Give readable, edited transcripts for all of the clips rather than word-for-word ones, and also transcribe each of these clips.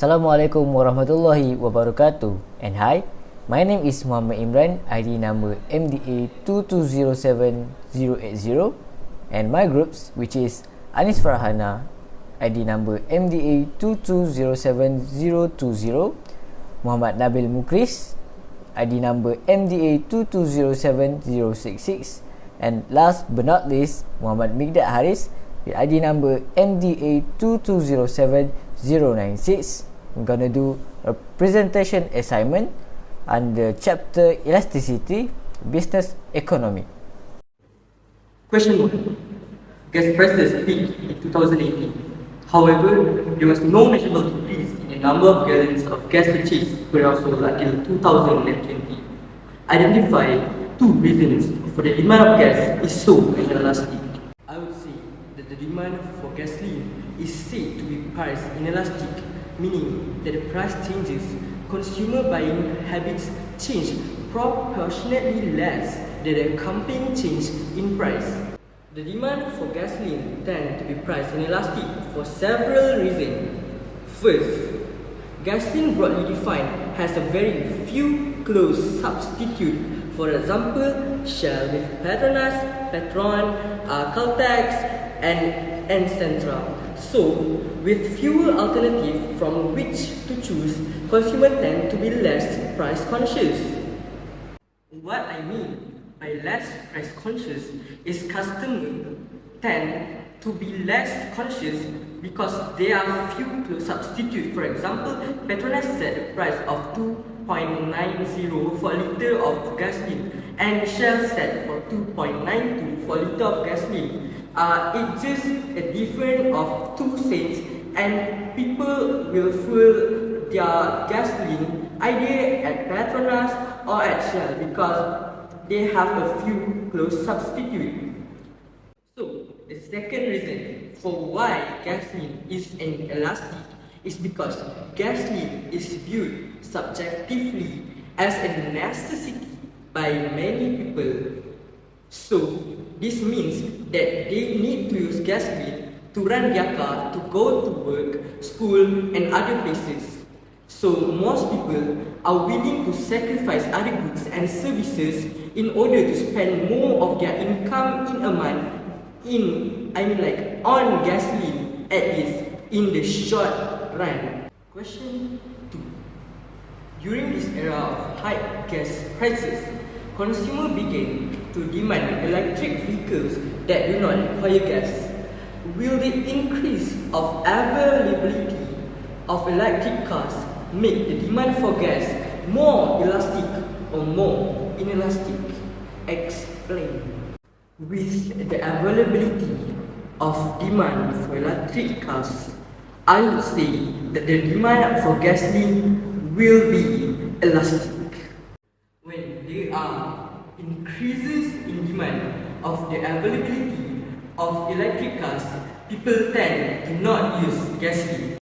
Assalamualaikum warahmatullahi wabarakatuh. And hi, my name is Muhammad Imran, ID number MDA2207080, and my groups, which is Anis Farhana, ID number MDA2207020, Muhammad Nabil Mukris, ID number MDA2207066, and last but not least, Muhammad Migdad Haris with ID number MDA2207096. I'm gonna do a presentation assignment under chapter Elasticity, Business Economy. Question 1. Gas prices peaked in 2018. However, there was no measurable decrease in the number of gallons of gas purchased per household until 2020. Identify 2 reasons for the demand of gas is so inelastic. I would say that the demand for gasoline is said to be price inelastic, meaning that the price changes, consumer buying habits change proportionately less than the accompanying change in price. The demand for gasoline tends to be price inelastic for several reasons. First, gasoline broadly defined has a very few close substitutes. For example, Shell with Petronas, Petron, Caltex, and Central. So, with fewer alternatives from which to choose, consumers tend to be less price conscious. What I mean by less price conscious is customers tend to be less conscious because there are few substitutes. For example, Petronas set the price of 2.90 for a liter of gasoline, and Shell set for 2.92 for a liter of gasoline. It's just a difference of 2 cents, and people will fuel their gasoline either at Petronas or at Shell because they have a few close substitutes. So, the second reason for why gasoline is inelastic is because gasoline is viewed subjectively as a necessity by many people. So, this means that they need to use gasoline to run their car to go to work, school, and other places. So, most people are willing to sacrifice other goods and services in order to spend more of their income in a month on gasoline, at least in the short run. Question 2. During this era of high gas prices, consumers began to demand electric vehicles that do not require gas. Will the increase of availability of electric cars make the demand for gas more elastic or more inelastic? Explain. With the availability of demand for electric cars, I would say that the demand for gasoline will be elastic. When there are increases in demand of the availability of electric cars, people tend to not use gasoline.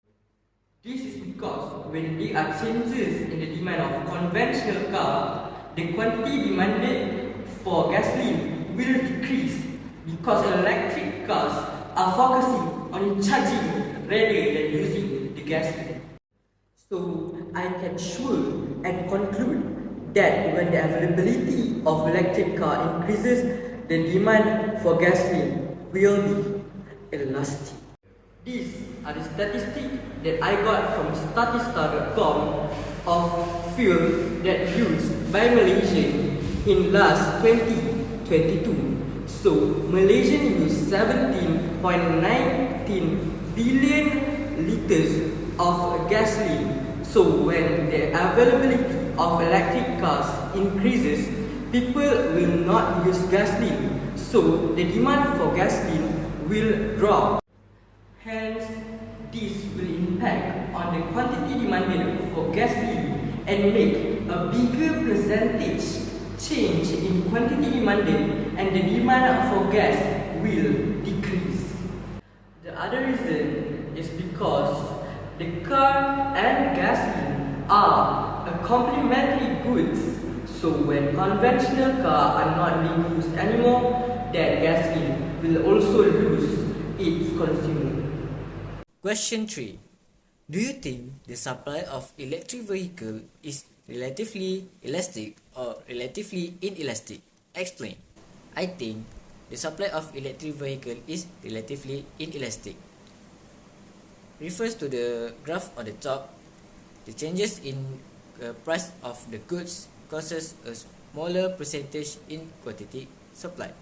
This is because when there are changes in the demand of conventional car, the quantity demanded for gasoline will decrease because electric cars are focusing on charging rather than using the gasoline. So I can sure and conclude that when the availability of electric car increases, the demand for gasoline will be elastic. These are the statistics that I got from Statista.com of fuel that used by Malaysia in last 2022. So Malaysia used 17.19 billion liters of gasoline. So when the availability of electric cars increases, people will not use gasoline. So the demand for gasoline will drop. Hence, this will impact on the quantity demanded for gasoline and make a bigger percentage change in quantity demanded, and the demand for gas will decrease. The other reason is because the car and gasoline are a complementary goods. So when conventional cars are not being used anymore, then gasoline will also lose its consumer. Question 3. Do you think the supply of electric vehicle is relatively elastic or relatively inelastic? Explain. I think the supply of electric vehicle is relatively inelastic. Refers to the graph on the top. The changes in price of the goods causes a smaller percentage in quantity supplied.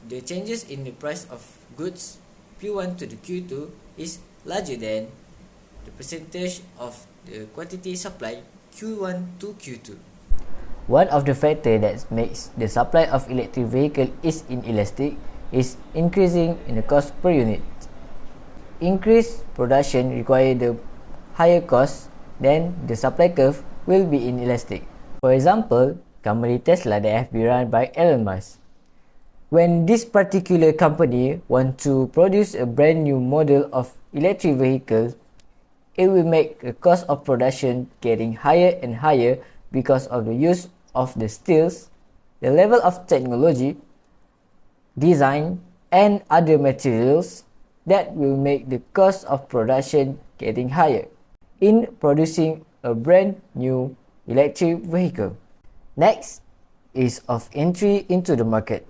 The changes in the price of goods Q1 to the Q2 is larger than the percentage of the quantity supplied Q1 to Q2. One of the factors that makes the supply of electric vehicle is inelastic is increasing in the cost per unit. Increased production require the higher cost, then the supply curve will be inelastic. For example, company Tesla that have been run by Elon Musk. When this particular company want to produce a brand new model of electric vehicle, it will make the cost of production getting higher and higher because of the use of the steels, the level of technology, design, and other materials that will make the cost of production getting higher in producing a brand new electric vehicle. Next is of entry into the market.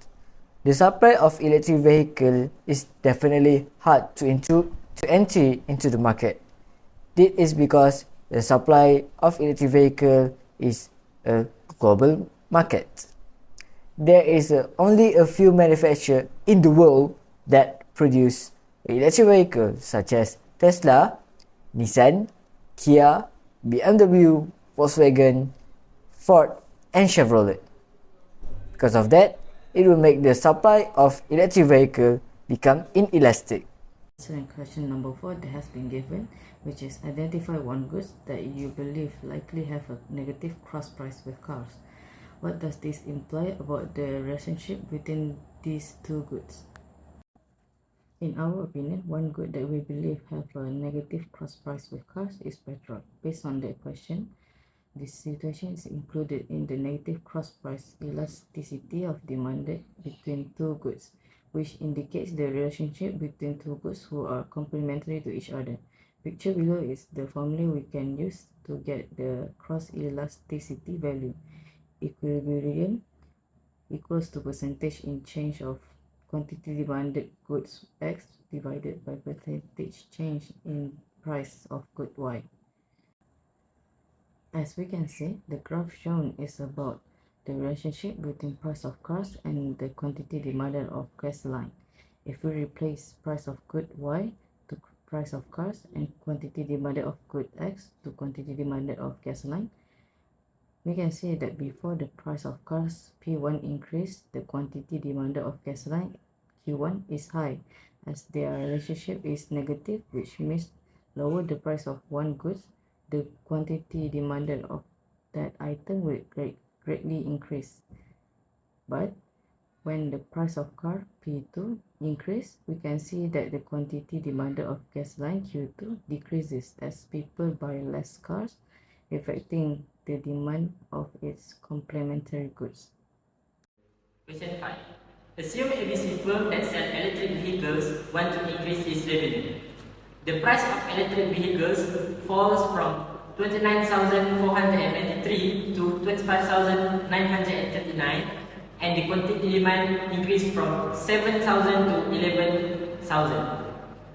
The supply of electric vehicle is definitely hard to entry into the market. This is because the supply of electric vehicle is a global market. There is only a few manufacturers in the world that produce electric vehicles such as Tesla, Nissan, Kia, BMW, Volkswagen, Ford, and Chevrolet. Because of that, it will make the supply of electric vehicle become inelastic. Answering question number 4 that has been given, which is identify one goods that you believe likely have a negative cross price with cars. What does this imply about the relationship between these two goods? In our opinion, one good that we believe have a negative cross price with cars is petrol. Based on that question, this situation is included in the negative cross price elasticity of demand between two goods, which indicates the relationship between two goods who are complementary to each other. Picture below is the formula we can use to get the cross elasticity value. Equilibrium equals to percentage in change of quantity demanded goods X divided by percentage change in price of good Y. As we can see, the graph shown is about the relationship between price of cars and the quantity demanded of gasoline. If we replace price of good Y to price of cars and quantity demanded of good X to quantity demanded of gasoline, we can see that before the price of cars P1 increase, the quantity demanded of gasoline Q1 is high, as their relationship is negative, which means lower the price of one good, the quantity demanded of that item will greatly increase. But when the price of car P2 increase, we can see that the quantity demanded of gasoline Q2 decreases as people buy less cars, affecting the demand of its complementary goods. Question 5. Assume ABC firm that sells electric vehicles want to increase its revenue. The price of electric vehicles falls from 29,493 to 25,939, and the quantity demand increased from 7,000 to 11,000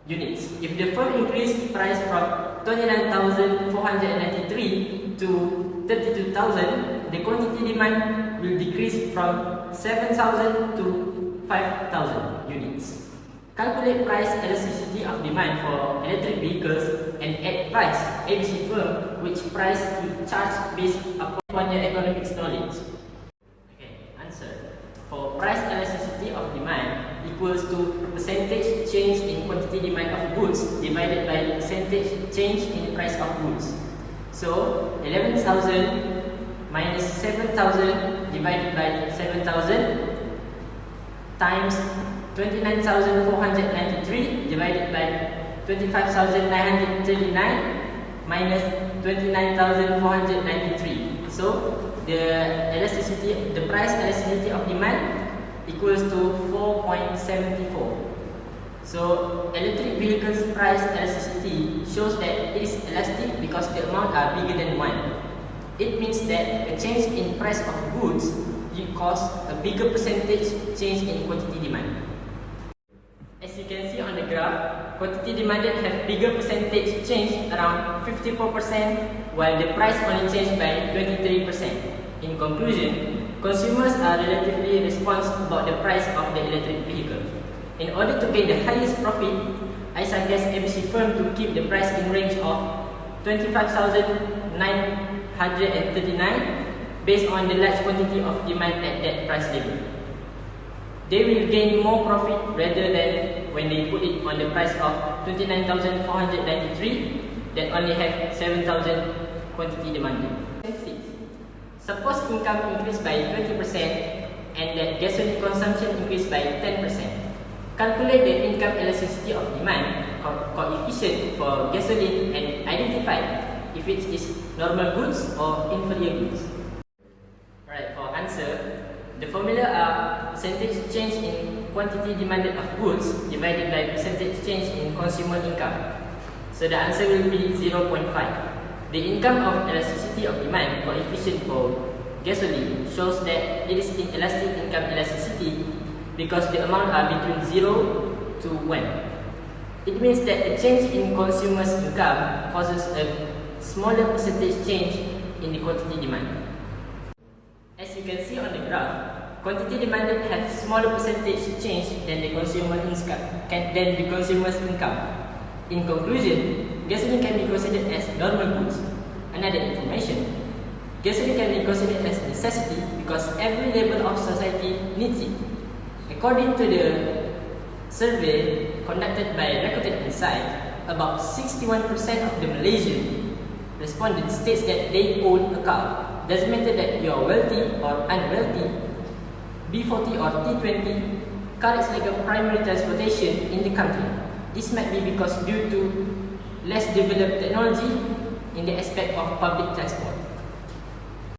units. If the firm increased price from 29,493 to 32,000, the quantity demand will decrease from 7,000 to 5,000 units. Calculate price elasticity of demand for electric vehicles and advise ABC firm which price to charge based upon your economics knowledge. Okay, answer. For price elasticity of demand equals to percentage change in quantity demand of goods divided by percentage change in the price of goods. So 11,000 minus 7,000 divided by 7,000 times 29,493 divided by 25,939 minus 29,493. So the price elasticity of demand equals to 4.74. So electric vehicles price elasticity shows that it is elastic because the amount are bigger than 1. It means that a change in price of goods will cause a bigger percentage change in quantity demand. As you can see on the graph, quantity demanded have bigger percentage change around 54%, while the price only changed by 23%. In conclusion, consumers are relatively responsive about the price of the electric vehicle. In order to gain the highest profit, I suggest ABC firm to keep the price in range of 25,939 based on the large quantity of demand at that price level. They will gain more profit rather than when they put it on the price of 29,493 that only have 7,000 quantity demanded. Suppose income increased by 20% and that gasoline consumption increased by 10%. Calculate the income elasticity of demand coefficient for gasoline and identify if it is normal goods or inferior goods. Alright, for answer, the formula are percentage change in quantity demanded of goods divided by percentage change in consumer income. So the answer will be 0.5. The income of elasticity of demand coefficient for gasoline shows that it is inelastic income elasticity because the amount are between 0 to 1. It means that a change in consumers' income causes a smaller percentage change in the quantity demand. As you can see on the graph, quantity demanded have smaller percentage change than the consumer's income. In conclusion, gasoline can be considered as normal goods. Another information, gasoline can be considered as a necessity because every level of society needs it. According to the survey conducted by Rakuten Insight, about 61% of the Malaysian respondents states that they own a car. Doesn't matter that you are wealthy or unwealthy, B40 or T20, car is like a primary transportation in the country. This might be because due to less developed technology in the aspect of public transport.